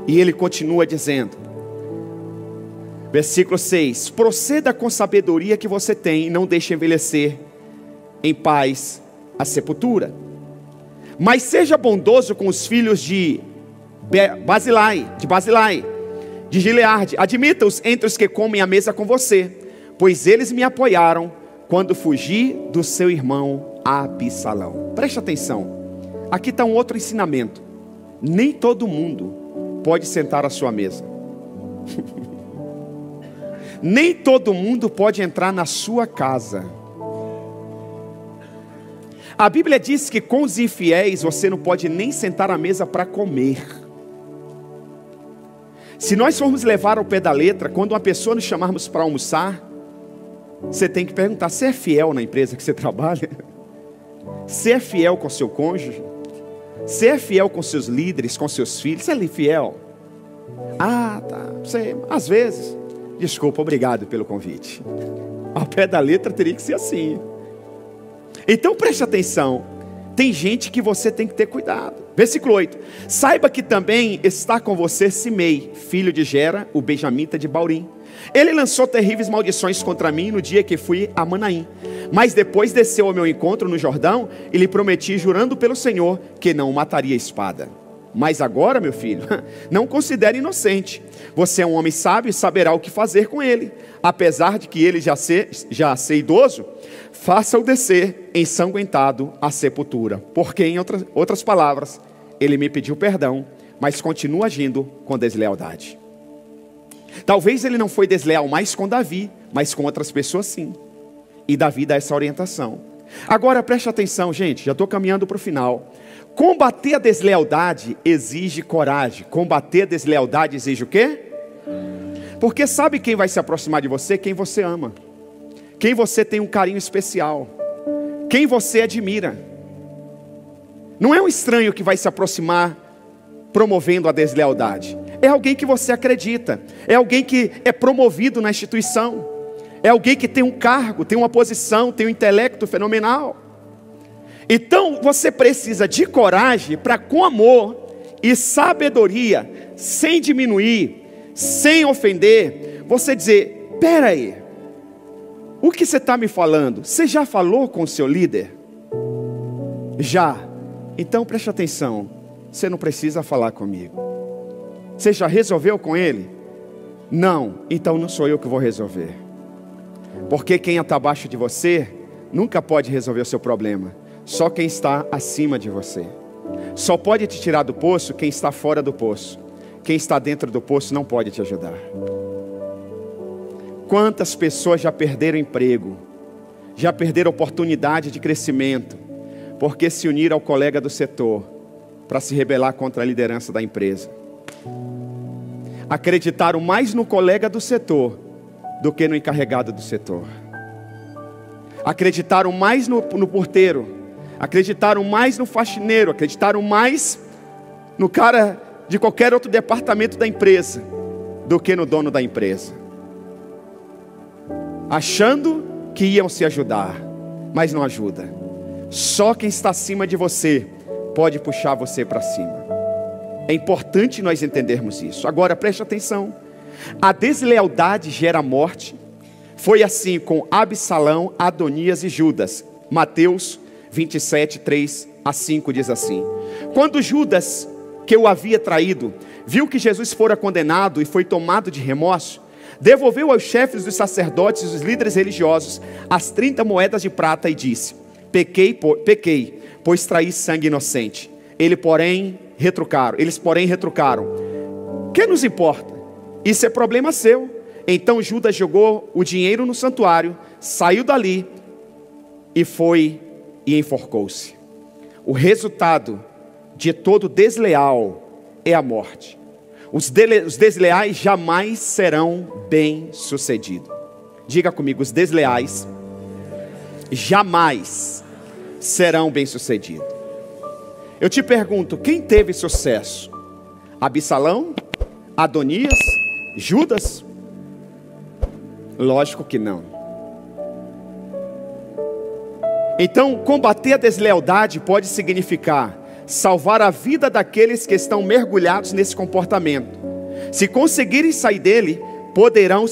E ele continua dizendo, versículo 6: proceda com sabedoria que você tem e não deixe envelhecer em paz a sepultura. Mas seja bondoso com os filhos de Basilai, de Gileade. Admita-os entre os que comem à mesa com você, pois eles me apoiaram quando fugi do seu irmão Absalão. Preste atenção, aqui está um outro ensinamento. Nem todo mundo pode sentar à sua mesa. Nem todo mundo pode entrar na sua casa. A Bíblia diz que com os infiéis você não pode nem sentar à mesa para comer. Se nós formos levar ao pé da letra, quando uma pessoa nos chamarmos para almoçar, você tem que perguntar: você é fiel na empresa que você trabalha? Você é fiel com seu cônjuge? Você é fiel com seus líderes, com seus filhos? Você é fiel? Ah, tá. Você, às vezes. Desculpa, obrigado pelo convite. Ao pé da letra teria que ser assim. Então preste atenção. Tem gente que você tem que ter cuidado. Versículo 8: saiba que também está com você Simei, filho de Gera, o benjamita de Baurim. Ele lançou terríveis maldições contra mim no dia que fui a Manaim. Mas depois desceu ao meu encontro no Jordão e lhe prometi, jurando pelo Senhor, que não o mataria a espada. Mas agora, meu filho, não considere inocente. Você é um homem sábio e saberá o que fazer com ele. Apesar de que ele já ser idoso, faça-o descer ensanguentado à sepultura. Porque, em outras palavras, ele me pediu perdão, mas continua agindo com deslealdade. Talvez ele não foi desleal mais com Davi, mas com outras pessoas sim. E Davi dá essa orientação. Agora preste atenção, gente, já estou caminhando para o final. Combater a deslealdade exige coragem. Combater a deslealdade exige o quê? Porque sabe quem vai se aproximar de você? Quem você ama. Quem você tem um carinho especial. Quem você admira. Não é um estranho que vai se aproximar promovendo a deslealdade. É alguém que você acredita. É alguém que é promovido na instituição. É alguém que tem um cargo, tem uma posição, tem um intelecto fenomenal. Então você precisa de coragem para, com amor e sabedoria, sem diminuir, sem ofender, você dizer: espera aí, o que você está me falando? Você já falou com o seu líder? Já. Então preste atenção, você não precisa falar comigo. Você já resolveu com ele? Não, então não sou eu que vou resolver. Porque quem está abaixo de você nunca pode resolver o seu problema. Só quem está acima de você. Só pode te tirar do poço quem está fora do poço. Quem está dentro do poço não pode te ajudar. Quantas pessoas já perderam emprego, já perderam oportunidade de crescimento, porque se uniram ao colega do setor para se rebelar contra a liderança da empresa. Acreditaram mais no colega do setor do que no encarregado do setor. Acreditaram mais no porteiro. Acreditaram mais no faxineiro. Acreditaram mais no cara de qualquer outro departamento da empresa do que no dono da empresa. Achando que iam se ajudar, mas não ajuda. Só quem está acima de você pode puxar você para cima. É importante nós entendermos isso. Agora preste atenção. A deslealdade gera morte. Foi assim com Absalão, Adonias e Judas. Mateus 27, 3 a 5 diz assim: quando Judas, que o havia traído, viu que Jesus fora condenado e foi tomado de remorso, devolveu aos chefes dos sacerdotes e dos líderes religiosos as 30 moedas de prata e disse: pequei, pois traí sangue inocente. Eles porém retrucaram: que nos importa? Isso é problema seu. Então Judas jogou o dinheiro no santuário, saiu dali e foi e enforcou-se. O resultado de todo desleal é a morte. Os desleais jamais serão bem-sucedidos. Diga comigo: os desleais jamais serão bem-sucedidos. Eu te pergunto, quem teve sucesso? Absalão? Adonias? Judas? Lógico que não. Então, combater a deslealdade pode significar salvar a vida daqueles que estão mergulhados nesse comportamento. Se conseguirem sair dele, poderão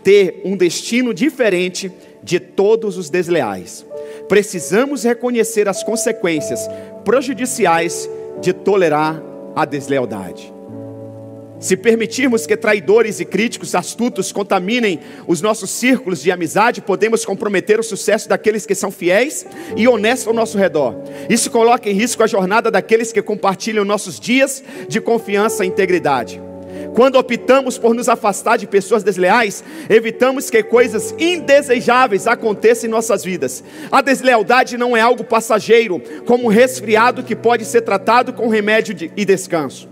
ter um destino diferente de todos os desleais. Precisamos reconhecer as consequências prejudiciais de tolerar a deslealdade. Se permitirmos que traidores e críticos astutos contaminem os nossos círculos de amizade, podemos comprometer o sucesso daqueles que são fiéis e honestos ao nosso redor. Isso coloca em risco a jornada daqueles que compartilham nossos dias de confiança e integridade. Quando optamos por nos afastar de pessoas desleais, evitamos que coisas indesejáveis aconteçam em nossas vidas. A deslealdade não é algo passageiro, como um resfriado que pode ser tratado com remédio e descanso.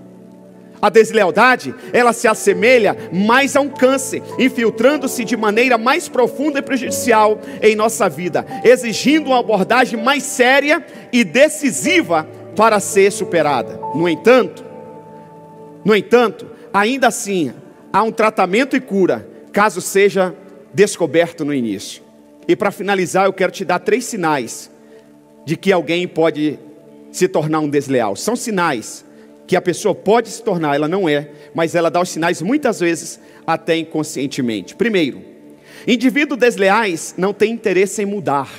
A deslealdade, ela se assemelha mais a um câncer, infiltrando-se de maneira mais profunda e prejudicial em nossa vida, exigindo uma abordagem mais séria e decisiva para ser superada. No entanto, ainda assim, há um tratamento e cura, caso seja descoberto no início. E para finalizar, eu quero te dar 3 sinais de que alguém pode se tornar um desleal. São sinais que a pessoa pode se tornar, ela não é, mas ela dá os sinais muitas vezes até inconscientemente. Primeiro, indivíduos desleais não têm interesse em mudar.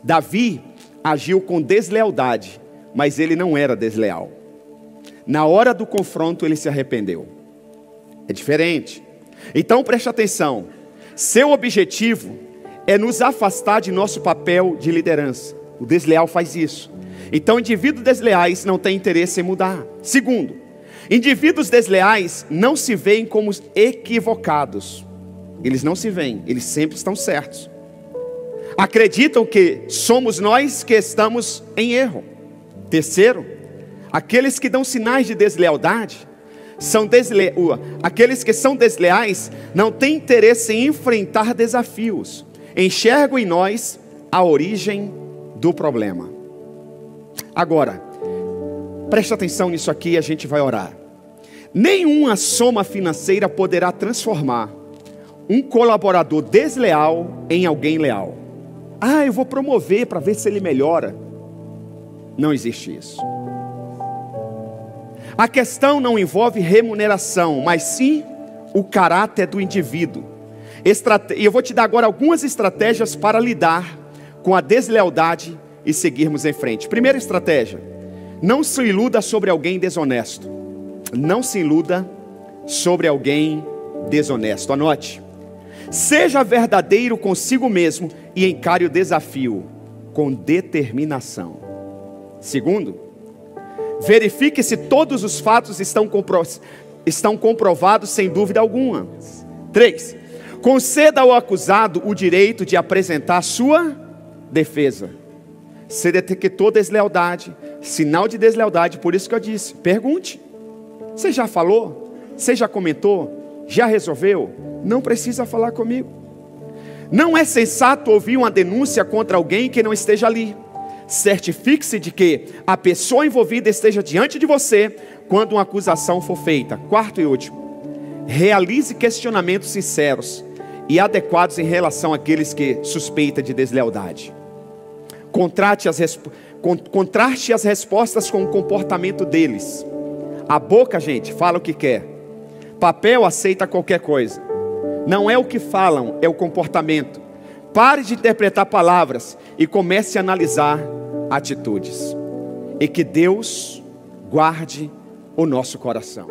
Davi agiu com deslealdade, mas ele não era desleal. Na hora do confronto ele se arrependeu. É diferente. Então preste atenção. Seu objetivo é nos afastar de nosso papel de liderança. O desleal faz isso. Então indivíduos desleais não têm interesse em mudar. Segundo, indivíduos desleais não se veem como equivocados. Eles não se veem, eles sempre estão certos. Acreditam que somos nós que estamos em erro. Terceiro, aqueles que dão sinais de deslealdade, aqueles que são desleais, não têm interesse em enfrentar desafios. Enxergam em nós a origem do problema. Agora, preste atenção nisso aqui e a gente vai orar. Nenhuma soma financeira poderá transformar um colaborador desleal em alguém leal. Eu vou promover para ver se ele melhora. Não existe isso. A questão não envolve remuneração, mas sim o caráter do indivíduo. E eu vou te dar agora algumas estratégias para lidar com a deslealdade e seguirmos em frente. Primeira estratégia: não se iluda sobre alguém desonesto. Não se iluda sobre alguém desonesto. Anote: seja verdadeiro consigo mesmo e encare o desafio com determinação. Segundo, verifique se todos os fatos estão comprovados sem dúvida alguma. 3, conceda ao acusado o direito de apresentar sua defesa. Você detectou deslealdade, sinal de deslealdade, por isso que eu disse, pergunte. Você já falou? Você já comentou? Já resolveu? Não precisa falar comigo. Não é sensato ouvir uma denúncia contra alguém que não esteja ali. Certifique-se de que a pessoa envolvida esteja diante de você quando uma acusação for feita. Quarto e último, realize questionamentos sinceros e adequados em relação àqueles que suspeitam de deslealdade. Contraste as respostas com o comportamento deles. A boca, gente, fala o que quer. Papel aceita qualquer coisa. Não é o que falam, é o comportamento. Pare de interpretar palavras e comece a analisar atitudes. E que Deus guarde o nosso coração.